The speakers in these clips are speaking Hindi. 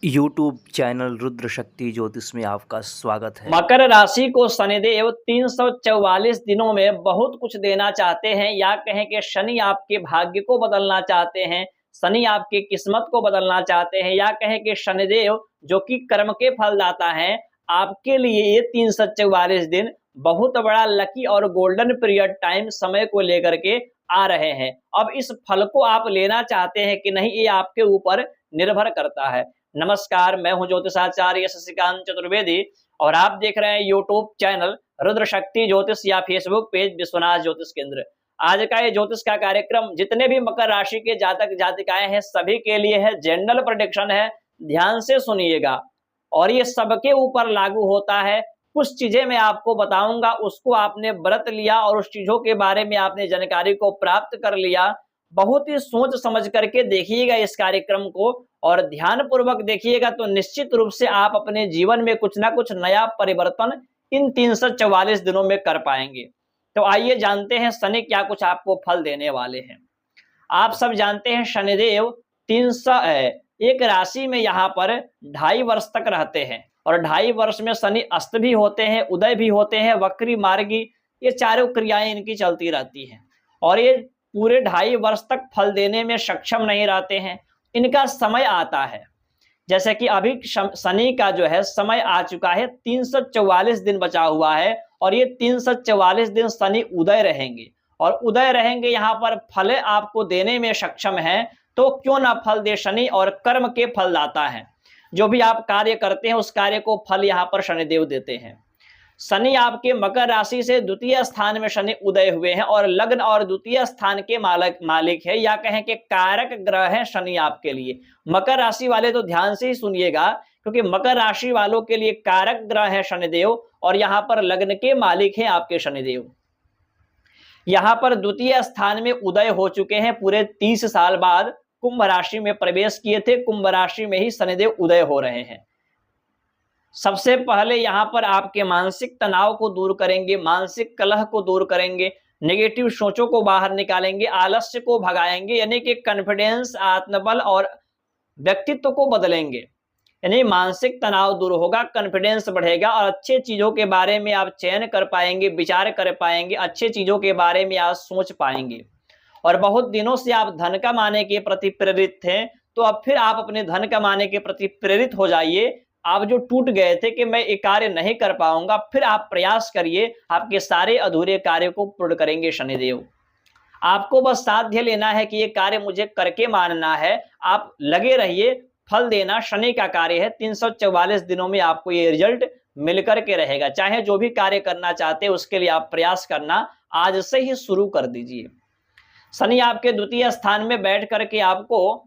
यूट्यूब चैनल रुद्र शक्ति ज्योतिष में आपका स्वागत है। मकर राशि को शनिदेव 344 दिनों में बहुत कुछ देना चाहते हैं, या कहें कि शनि आपके भाग्य को बदलना चाहते हैं, शनि आपकी किस्मत को बदलना चाहते हैं, या कहें कि शनिदेव जो कि कर्म के फलदाता हैं, आपके लिए ये 344 दिन बहुत बड़ा लकी और गोल्डन पीरियड टाइम समय को लेकर के आ रहे हैं। अब इस फल को आप लेना चाहते हैं कि नहीं, ये आपके ऊपर निर्भर करता है। नमस्कार, मैं हूं ज्योतिषाचार्य शशिकांत चतुर्वेदी और आप देख रहे हैं यूट्यूब चैनल रुद्र शक्ति ज्योतिष या फेसबुक पेज विश्वनाथ ज्योतिष केंद्र। आज का ये ज्योतिष का कार्यक्रम जितने भी मकर राशि के जातक जातिकाएं हैं सभी के लिए है, जनरल प्रेडिक्शन है। ध्यान से सुनिएगा और ये सबके ऊपर लागू होता है। कुछ चीजें मैं आपको बताऊंगा, उसको आपने व्रत लिया और उस चीजों के बारे में आपने जानकारी को प्राप्त कर लिया। बहुत ही सोच समझ करके देखिएगा इस कार्यक्रम को और ध्यान पूर्वक देखिएगा तो निश्चित रूप से आप अपने जीवन में कुछ ना कुछ नया परिवर्तन इन 344 दिनों में कर पाएंगे। तो आइए जानते हैं शनि क्या कुछ आपको फल देने वाले हैं। आप सब जानते हैं शनिदेव 301 राशि में यहाँ पर 2.5 वर्ष तक रहते हैं और 2.5 वर्ष में शनि अस्त भी होते हैं, उदय भी होते हैं, वक्री मार्गी, ये चारों क्रियाएं इनकी चलती रहती हैं और ये पूरे 2.5 वर्ष तक फल देने में सक्षम नहीं रहते हैं। इनका समय आता है, जैसे कि अभी शनि का जो है समय आ चुका है, 344 दिन बचा हुआ है और ये 344 दिन शनि उदय रहेंगे और उदय रहेंगे यहाँ पर फल आपको देने में सक्षम है। तो क्यों ना फल दे शनि, और कर्म के फलदाता है। जो भी आप कार्य करते हैं उस कार्य को फल यहाँ पर शनिदेव देते हैं। शनि आपके मकर राशि से द्वितीय स्थान में शनि उदय हुए हैं और लग्न और द्वितीय स्थान के मालिक है, या कहें कि कारक ग्रह है शनि आपके लिए। मकर राशि वाले तो ध्यान से ही सुनिएगा, क्योंकि मकर राशि वालों के लिए कारक ग्रह है शनिदेव और यहाँ पर लग्न के मालिक हैं आपके शनिदेव। यहाँ पर द्वितीय स्थान में उदय हो चुके हैं, पूरे 30 साल बाद कुंभ राशि में प्रवेश किए थे। कुंभ राशि में ही शनिदेव उदय हो रहे हैं। सबसे पहले यहाँ पर आपके मानसिक तनाव को दूर करेंगे, मानसिक कलह को दूर करेंगे, नेगेटिव सोचों को बाहर निकालेंगे, आलस्य को भगाएंगे, यानी कि कॉन्फिडेंस, आत्मबल और व्यक्तित्व को बदलेंगे। यानी मानसिक तनाव दूर होगा, कॉन्फिडेंस बढ़ेगा और अच्छे चीजों के बारे में आप चयन कर पाएंगे, विचार कर पाएंगे, अच्छे चीजों के बारे में आप सोच पाएंगे। और बहुत दिनों से आप धन कमाने के प्रति प्रेरित थे, तो अब फिर आप अपने धन कमाने के प्रति प्रेरित हो जाइए। आप जो टूट गए थे कि मैं ये कार्य नहीं कर पाऊंगा, फिर आप प्रयास करिए, आपके सारे अधूरे कार्य को पूर्ण करेंगे शनिदेव। आपको बस साध्य लेना है कि ये कार्य मुझे करके मानना है। आप लगे रहिए, फल देना शनि का कार्य है। 344 दिनों में आपको ये रिजल्ट मिलकर के रहेगा। चाहे जो भी कार्य करना चाहते हैं उसके लिए आप प्रयास करना आज से ही शुरू कर दीजिए। शनि आपके द्वितीय स्थान में बैठ करके आपको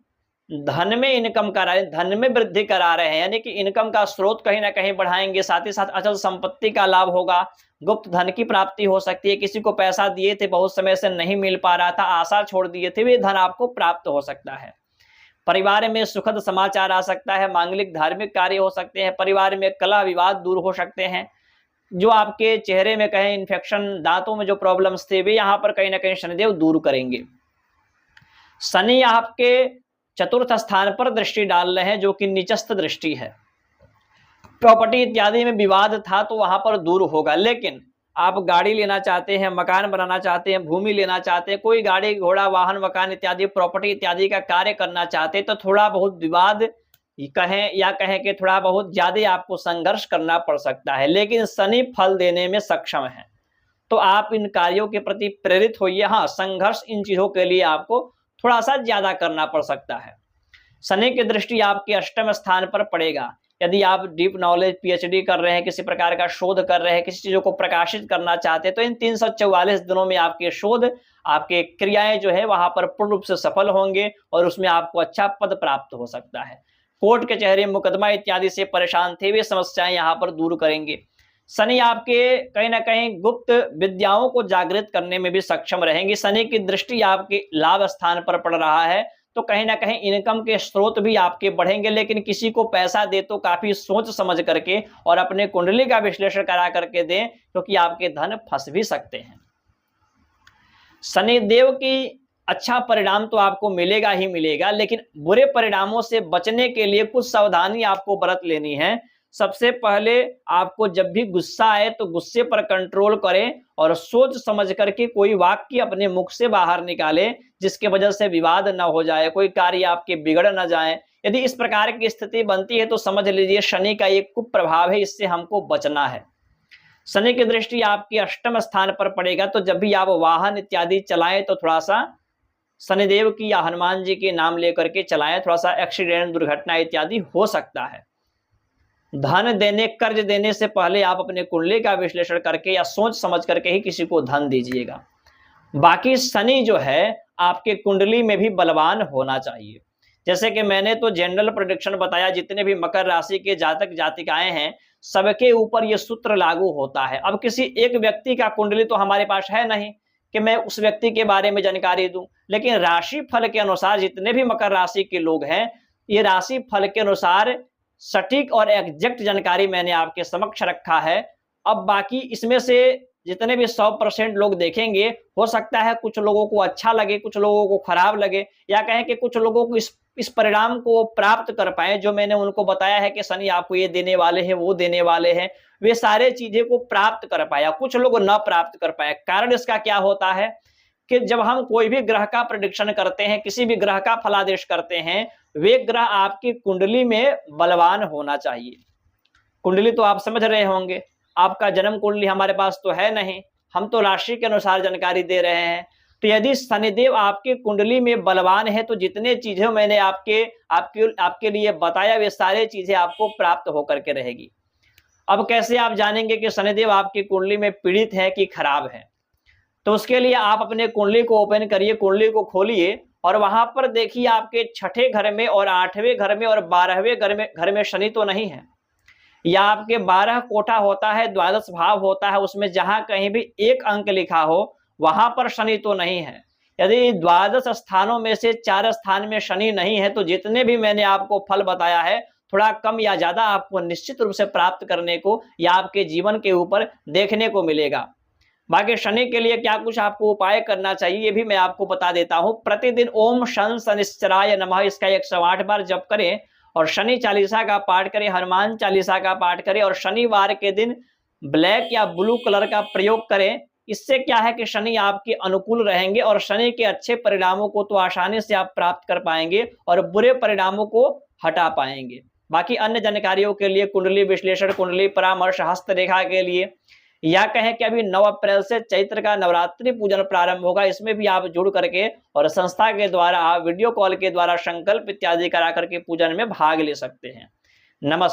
धन में इनकम करा रहे, धन में वृद्धि करा रहे हैं, यानी कि इनकम का स्रोत कहीं ना कहीं बढ़ाएंगे। साथ ही साथ अचल संपत्ति का लाभ होगा, गुप्त धन की प्राप्ति हो सकती है। किसी को पैसा दिए थे, बहुत समय से नहीं मिल पा रहा था, आशा छोड़ दिए थे, वे धन आपको प्राप्त हो सकता है। परिवार में सुखद समाचार आ सकता है, मांगलिक धार्मिक कार्य हो सकते हैं, परिवार में कलह विवाद दूर हो सकते हैं। जो आपके चेहरे में कहें इन्फेक्शन, दांतों में जो प्रॉब्लम्स थे, वे यहाँ पर कहीं ना कहीं शनिदेव दूर करेंगे। शनि आपके चतुर्थ स्थान पर दृष्टि डाल रहे हैं, जो कि नीचस्थ दृष्टि है। प्रॉपर्टी इत्यादि में विवाद था तो वहां पर दूर होगा। लेकिन आप गाड़ी लेना चाहते हैं, मकान बनाना चाहते हैं, भूमि लेना चाहते हैं, कोई गाड़ी घोड़ा वाहन मकान इत्यादि प्रॉपर्टी इत्यादि का कार्य करना चाहते हैं, तो थोड़ा बहुत विवाद कहें या कहें कि थोड़ा बहुत ज्यादा आपको संघर्ष करना पड़ सकता है। लेकिन शनि फल देने में सक्षम है, तो आप इन कार्यों के प्रति प्रेरित होइए। हाँ, संघर्ष इन चीजों के लिए आपको थोड़ा सा ज्यादा करना पड़ सकता है। शनि की दृष्टि आपके अष्टम स्थान पर पड़ेगा। यदि आप डीप नॉलेज पीएचडी कर रहे हैं, किसी प्रकार का शोध कर रहे हैं, किसी चीजों को प्रकाशित करना चाहते हैं, तो इन 344 दिनों में आपके शोध, आपके क्रियाएं जो है वहां पर पूर्ण रूप से सफल होंगे और उसमें आपको अच्छा पद प्राप्त हो सकता है। कोर्ट कचहरी मुकदमा इत्यादि से परेशान थे, वे समस्याएं यहाँ पर दूर करेंगे। शनि आपके कहीं ना कहीं गुप्त विद्याओं को जागृत करने में भी सक्षम रहेंगे। शनि की दृष्टि आपके लाभ स्थान पर पड़ रहा है, तो कहीं ना कहीं इनकम के स्रोत भी आपके बढ़ेंगे। लेकिन किसी को पैसा दे तो काफी सोच समझ करके और अपने कुंडली का विश्लेषण करा करके दें, क्योंकि आपके धन फंस भी सकते हैं। शनिदेव की अच्छा परिणाम तो आपको मिलेगा ही मिलेगा, लेकिन बुरे परिणामों से बचने के लिए कुछ सावधानी आपको बरत लेनी है। सबसे पहले आपको जब भी गुस्सा आए तो गुस्से पर कंट्रोल करें और सोच समझ करके कोई वाक्य अपने मुख से बाहर निकालें, जिसकी वजह से विवाद ना हो जाए, कोई कार्य आपके बिगड़ ना जाए। यदि इस प्रकार की स्थिति बनती है तो समझ लीजिए शनि का एक कुप्रभाव है, इससे हमको बचना है। शनि की दृष्टि आपके अष्टम स्थान पर पड़ेगा, तो जब भी आप वाहन इत्यादि चलाएं तो थोड़ा-सा शनिदेव की या हनुमान जी के नाम लेकर के चलाएं, थोड़ा-सा एक्सीडेंट, दुर्घटना इत्यादि हो सकता है। धन देने, कर्ज देने से पहले आप अपने कुंडली का विश्लेषण करके या सोच समझ करके ही किसी को धन दीजिएगा। बाकी शनि जो है आपके कुंडली में भी बलवान होना चाहिए। जैसे कि मैंने तो जनरल प्रेडिक्शन बताया, जितने भी मकर राशि के जातक जातिकाएं हैं सबके ऊपर ये सूत्र लागू होता है। अब किसी एक व्यक्ति का कुंडली तो हमारे पास है नहीं कि मैं उस व्यक्ति के बारे में जानकारी दूं, लेकिन राशि फल के अनुसार जितने भी मकर राशि के लोग हैं, ये राशि फल के अनुसार सटीक और एग्जैक्ट जानकारी मैंने आपके समक्ष रखा है। अब बाकी इसमें से जितने भी 100% लोग देखेंगे, हो सकता है कुछ लोगों को अच्छा लगे, कुछ लोगों को खराब लगे, या कहें कि कुछ लोगों को इस परिणाम को प्राप्त कर पाएँ जो मैंने उनको बताया है कि शनि आपको ये देने वाले हैं, वो देने वाले हैं, वे सारे चीज़ें को प्राप्त कर पाया, कुछ लोग ना प्राप्त कर पाए। कारण इसका क्या होता है कि जब हम कोई भी ग्रह का प्रेडिक्शन करते हैं, किसी भी ग्रह का फलादेश करते हैं, वे ग्रह आपकी कुंडली में बलवान होना चाहिए। कुंडली तो आप समझ रहे होंगे, आपका जन्म कुंडली हमारे पास तो है नहीं, हम तो राशि के अनुसार जानकारी दे रहे हैं। तो यदि शनिदेव आपकी कुंडली में बलवान है तो जितने चीजें मैंने आपके लिए बताया, वे सारे चीजें आपको प्राप्त होकर के रहेगी। अब कैसे आप जानेंगे कि शनिदेव आपकी कुंडली में पीड़ित है कि खराब है? तो उसके लिए आप अपने कुंडली को ओपन करिए, कुंडली को खोलिए और वहां पर देखिए आपके छठे घर में और 8वें घर में और 12वें घर में शनि तो नहीं है, या आपके 12 कोठा होता है, द्वादश भाव होता है, उसमें जहां कहीं भी एक अंक लिखा हो वहां पर शनि तो नहीं है। यदि द्वादश स्थानों में से 4 स्थान में शनि नहीं है तो जितने भी मैंने आपको फल बताया है, थोड़ा कम या ज्यादा आपको निश्चित रूप से प्राप्त करने को या आपके जीवन के ऊपर देखने को मिलेगा। बाकी शनि के लिए क्या कुछ आपको उपाय करना चाहिए, ये भी मैं आपको बता देता हूं। प्रतिदिन ओम शन शनिश्चराय नमः इसका 108 बार जप करें और शनि चालीसा का पाठ करें, हनुमान चालीसा का पाठ करें और शनिवार के दिन ब्लैक या ब्लू कलर का प्रयोग करें। इससे क्या है कि शनि आपके अनुकूल रहेंगे और शनि के अच्छे परिणामों को तो आसानी से आप प्राप्त कर पाएंगे और बुरे परिणामों को हटा पाएंगे। बाकी अन्य जानकारियों के लिए कुंडली विश्लेषण, कुंडली परामर्श, हस्तरेखा के लिए, या कहें कि अभी 9 अप्रैल से चैत्र का नवरात्रि पूजन प्रारंभ होगा, इसमें भी आप जुड़ करके और संस्था के द्वारा आप वीडियो कॉल के द्वारा संकल्प इत्यादि करा करके पूजन में भाग ले सकते हैं। नमस्कार।